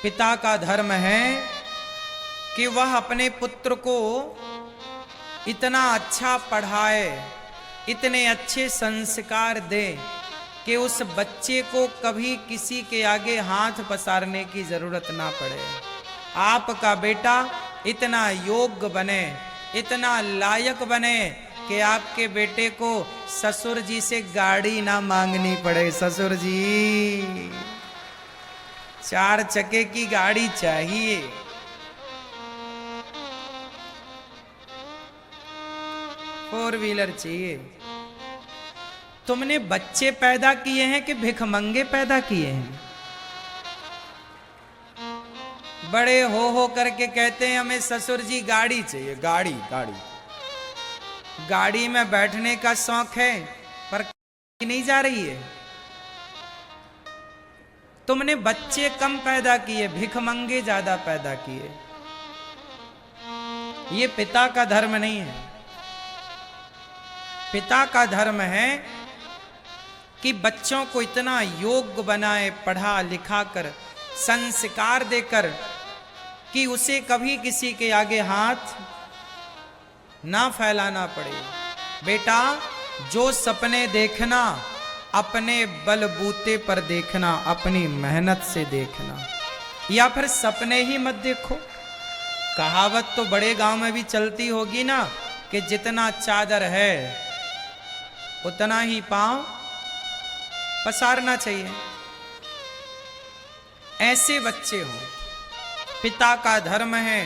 पिता का धर्म है कि वह अपने पुत्र को इतना अच्छा पढ़ाए, इतने अच्छे संस्कार दे कि उस बच्चे को कभी किसी के आगे हाथ पसारने की जरूरत ना पड़े। आपका बेटा इतना योग्य बने, इतना लायक बने कि आपके बेटे को ससुर जी से गाड़ी ना मांगनी पड़े। ससुर जी 4 चक्के की गाड़ी चाहिए। फोर व्हीलर चाहिए। तुमने बच्चे पैदा किए हैं कि भिखमंगे पैदा किए हैं? बड़े हो करके कहते हैं हमें ससुर जी गाड़ी चाहिए। गाड़ी गाड़ी गाड़ी में बैठने का शौक है पर नहीं जा रही है। तुमने बच्चे कम पैदा किए, भिखमंगे ज्यादा पैदा किए। ये पिता का धर्म नहीं है। पिता का धर्म है कि बच्चों को इतना योग्य बनाए, पढ़ा लिखा कर, संस्कार देकर कि उसे कभी किसी के आगे हाथ ना फैलाना पड़े। बेटा, जो सपने देखना अपने बलबूते पर देखना, अपनी मेहनत से देखना, या फिर सपने ही मत देखो। कहावत तो बड़े गांव में भी चलती होगी ना कि जितना चादर है उतना ही पांव पसारना चाहिए। ऐसे बच्चे हो। पिता का धर्म है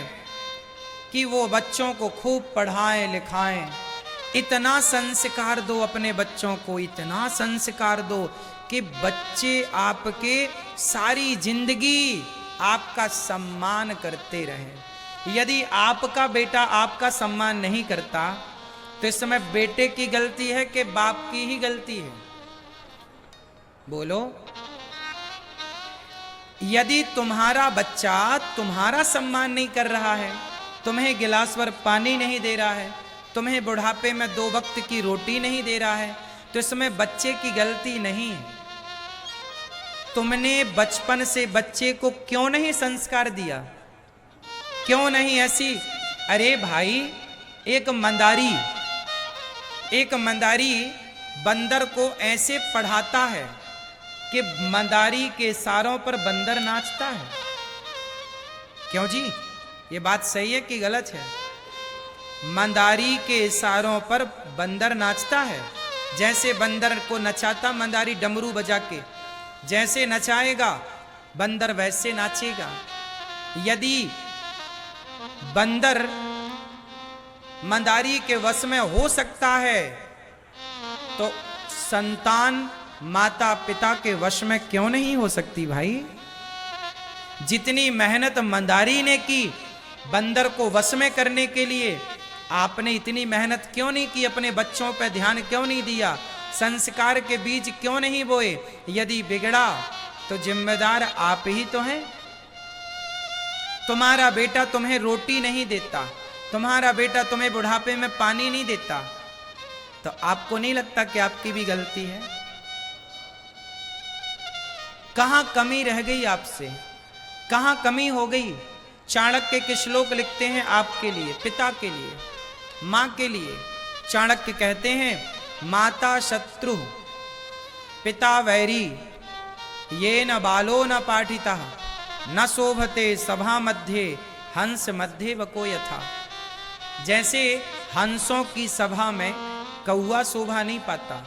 कि वो बच्चों को खूब पढ़ाएं लिखाएं, इतना संस्कार दो अपने बच्चों को, इतना संस्कार दो कि बच्चे आपके सारी जिंदगी आपका सम्मान करते रहें। यदि आपका बेटा आपका सम्मान नहीं करता तो इस समय बेटे की गलती है कि बाप की ही गलती है? बोलो। यदि तुम्हारा बच्चा तुम्हारा सम्मान नहीं कर रहा है, तुम्हें गिलास भर पानी नहीं दे रहा है, तुम्हें बुढ़ापे में 2 वक्त की रोटी नहीं दे रहा है, तो इसमें बच्चे की गलती नहीं है। तुमने बचपन से बच्चे को क्यों नहीं संस्कार दिया? क्यों नहीं ऐसी? अरे भाई, एक मंदारी बंदर को ऐसे पढ़ाता है कि मंदारी के इशारों पर बंदर नाचता है। क्यों जी, ये बात सही है कि गलत है? मंदारी के इशारों पर बंदर नाचता है। जैसे बंदर को नचाता मंदारी डमरू बजा के, जैसे नचाएगा बंदर वैसे नाचेगा। यदि बंदर मंदारी के वश में हो सकता है तो संतान माता पिता के वश में क्यों नहीं हो सकती भाई? जितनी मेहनत मंदारी ने की बंदर को वश में करने के लिए, आपने इतनी मेहनत क्यों नहीं की? अपने बच्चों पर ध्यान क्यों नहीं दिया? संस्कार के बीज क्यों नहीं बोए? यदि बिगड़ा तो जिम्मेदार आप ही तो हैं। तुम्हारा बेटा तुम्हें रोटी नहीं देता, तुम्हारा बेटा तुम्हें बुढ़ापे में पानी नहीं देता, तो आपको नहीं लगता कि आपकी भी गलती है? कहां कमी रह गई आपसे? कहां कमी हो गई? चाणक्य के श्लोक लिखते हैं आपके लिए, पिता के लिए, मां के लिए। चाणक्य कहते हैं, माता शत्रु पिता वैरी, ये न बालो न पाठिता, न शोभते सभा मध्य हंस मध्य वको यथा। जैसे हंसों की सभा में कौआ शोभा नहीं पाता,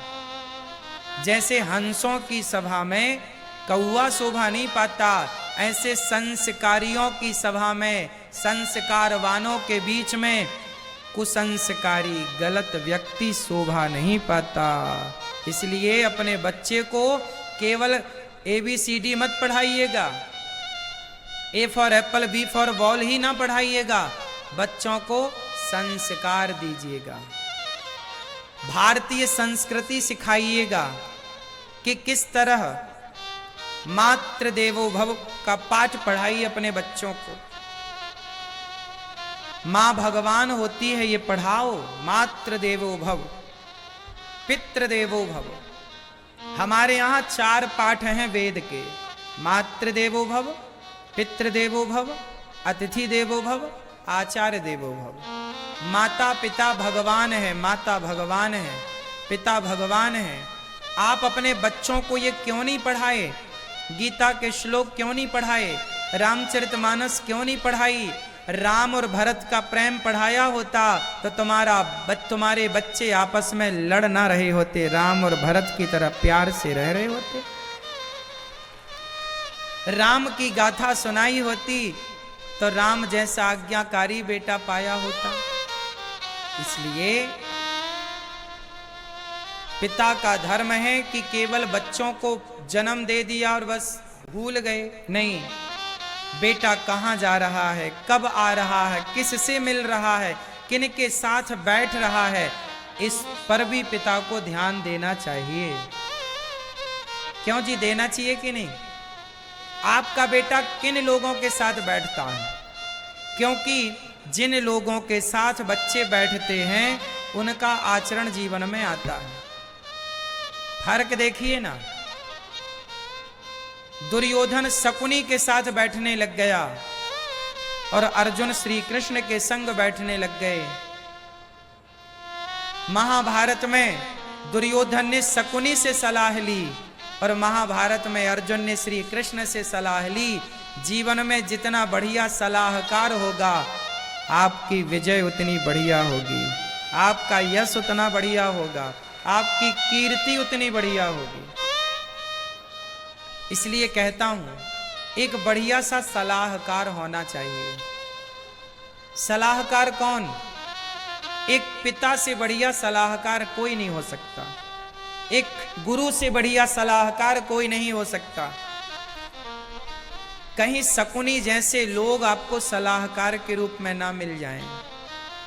जैसे हंसों की सभा में कौआ शोभा नहीं पाता, ऐसे संस्कारियों की सभा में, संस्कारवानों के बीच में कुसंस्कारी गलत व्यक्ति शोभा नहीं पाता। इसलिए अपने बच्चे को केवल ABCD मत पढ़ाइएगा, A for apple B for ball ही ना पढ़ाइएगा, बच्चों को संस्कार दीजिएगा। भारतीय संस्कृति सिखाइएगा कि किस तरह मातृ देवो भव का पाठ पढ़ाइए अपने बच्चों को। मां भगवान होती है, ये पढ़ाओ। मातृ देवो भव, पितृ देवो भव। हमारे यहाँ 4 पाठ हैं वेद के। मातृ देवो भव, पितृदेवो भव, अतिथि देवो भव, आचार्य देवो भव। माता पिता भगवान है, माता भगवान है, पिता भगवान है। आप अपने बच्चों को ये क्यों नहीं पढ़ाए? गीता के श्लोक क्यों नहीं पढ़ाए? रामचरितमानस क्यों नहीं पढ़ाई? राम और भरत का प्रेम पढ़ाया होता तो तुम्हारे बच्चे आपस में लड़ ना रहे होते, राम और भरत की तरह प्यार से रह रहे होते। राम की गाथा सुनाई होती तो राम जैसा आज्ञाकारी बेटा पाया होता। इसलिए पिता का धर्म है कि केवल बच्चों को जन्म दे दिया और बस भूल गए, नहीं। बेटा कहाँ जा रहा है, कब आ रहा है, किससे मिल रहा है, किन के साथ बैठ रहा है, इस पर भी पिता को ध्यान देना चाहिए। क्यों जी, देना चाहिए कि नहीं? आपका बेटा किन लोगों के साथ बैठता है? क्योंकि जिन लोगों के साथ बच्चे बैठते हैं उनका आचरण जीवन में आता है। फर्क देखिए ना, दुर्योधन शकुनी के साथ बैठने लग गया और अर्जुन श्री कृष्ण के संग बैठने लग गए। महाभारत में दुर्योधन ने शकुनी से सलाह ली और महाभारत में अर्जुन ने श्री कृष्ण से सलाह ली। जीवन में जितना बढ़िया सलाहकार होगा, आपकी विजय उतनी बढ़िया होगी, आपका यश उतना बढ़िया होगा, आपकी कीर्ति उतनी बढ़िया होगी। इसलिए कहता हूं, एक बढ़िया सा सलाहकार होना चाहिए। सलाहकार कौन? एक पिता से बढ़िया सलाहकार कोई नहीं हो सकता, एक गुरु से बढ़िया सलाहकार कोई नहीं हो सकता। कहीं शकुनी जैसे लोग आपको सलाहकार के रूप में ना मिल जाएं,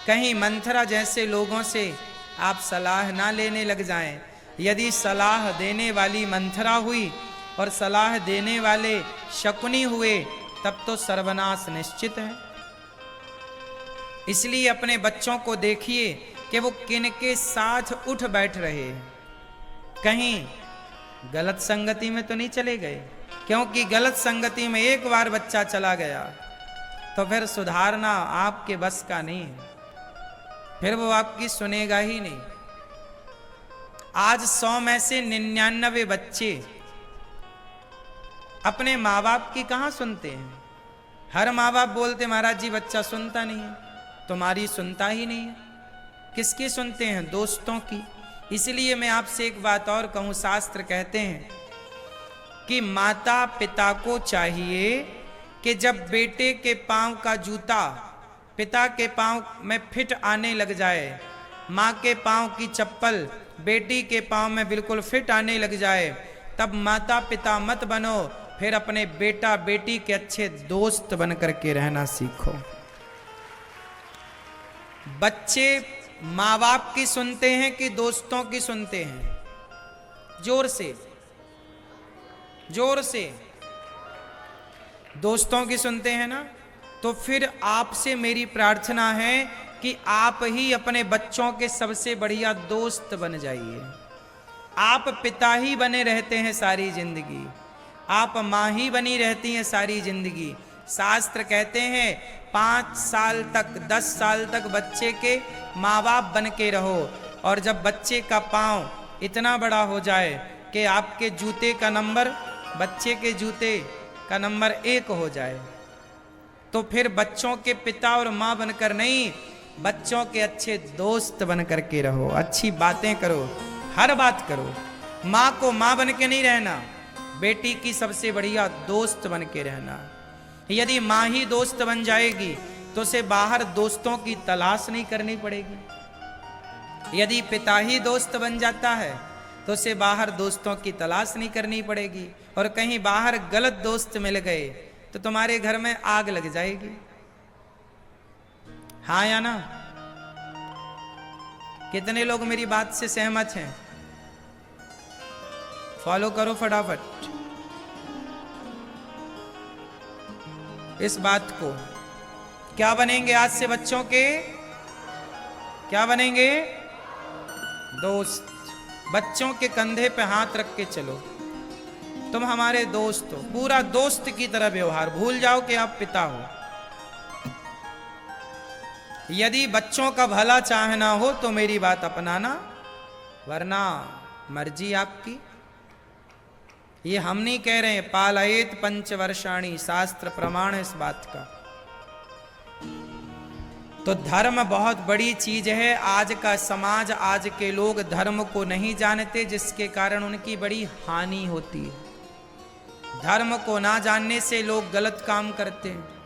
कहीं मंथरा जैसे लोगों से आप सलाह ना लेने लग जाएं। यदि सलाह देने वाली मंथरा हुई और सलाह देने वाले शकुनी हुए, तब तो सर्वनाश निश्चित है। इसलिए अपने बच्चों को देखिए कि वो किन के साथ उठ बैठ रहे हैं। कहीं गलत संगति में तो नहीं चले गए, क्योंकि गलत संगति में एक बार बच्चा चला गया तो फिर सुधारना आपके बस का नहीं है, फिर वो आपकी सुनेगा ही नहीं। आज 100 में से 99 बच्चे अपने माँ बाप की कहां सुनते हैं। हर माँ बाप बोलते महाराज जी बच्चा सुनता नहीं है, तुम्हारी सुनता ही नहीं है। किसकी सुनते हैं? दोस्तों की। इसलिए मैं आपसे एक बात और कहूं, शास्त्र कहते हैं कि माता पिता को चाहिए कि जब बेटे के पांव का जूता पिता के पांव में फिट आने लग जाए, माँ के पांव की चप्पल बेटी के पांव में बिल्कुल फिट आने लग जाए, तब माता पिता मत बनो, फिर अपने बेटा बेटी के अच्छे दोस्त बन करके रहना सीखो। बच्चे माँ बाप की सुनते हैं कि दोस्तों की सुनते हैं? जोर से, जोर से। दोस्तों की सुनते हैं ना? तो फिर आपसे मेरी प्रार्थना है कि आप ही अपने बच्चों के सबसे बढ़िया दोस्त बन जाइए। आप पिता ही बने रहते हैं सारी जिंदगी, आप माँ ही बनी रहती हैं सारी जिंदगी। शास्त्र कहते हैं 5 साल तक 10 साल तक बच्चे के माँ बाप बन के रहो, और जब बच्चे का पाँव इतना बड़ा हो जाए कि आपके जूते का नंबर बच्चे के जूते का नंबर 1 हो जाए, तो फिर बच्चों के पिता और माँ बनकर नहीं, बच्चों के अच्छे दोस्त बन करके रहो। अच्छी बातें करो, हर बात करो। माँ को माँ बन के नहीं रहना, बेटी की सबसे बढ़िया दोस्त बन के रहना। यदि माँ ही दोस्त बन जाएगी तो उसे बाहर दोस्तों की तलाश नहीं करनी पड़ेगी। यदि पिता ही दोस्त बन जाता है तो उसे बाहर दोस्तों की तलाश नहीं करनी पड़ेगी, और कहीं बाहर गलत दोस्त मिल गए तो तुम्हारे घर में आग लग जाएगी। हाँ या ना? कितने लोग मेरी बात से सहमत हैं? फॉलो करो फटाफट इस बात को। क्या बनेंगे आज से बच्चों के? क्या बनेंगे? दोस्त। बच्चों के कंधे पे हाथ रख के चलो। तुम हमारे दोस्त हो, पूरा दोस्त की तरह व्यवहार, भूल जाओ कि आप पिता हो। यदि बच्चों का भला चाहना हो तो मेरी बात अपनाना, वरना मर्जी आपकी। ये हम नहीं कह रहे हैं, पालयेत पंचवर्षाणी, शास्त्र प्रमाण है इस बात का। तो धर्म बहुत बड़ी चीज है। आज का समाज, आज के लोग धर्म को नहीं जानते, जिसके कारण उनकी बड़ी हानि होती है। धर्म को ना जानने से लोग गलत काम करते हैं।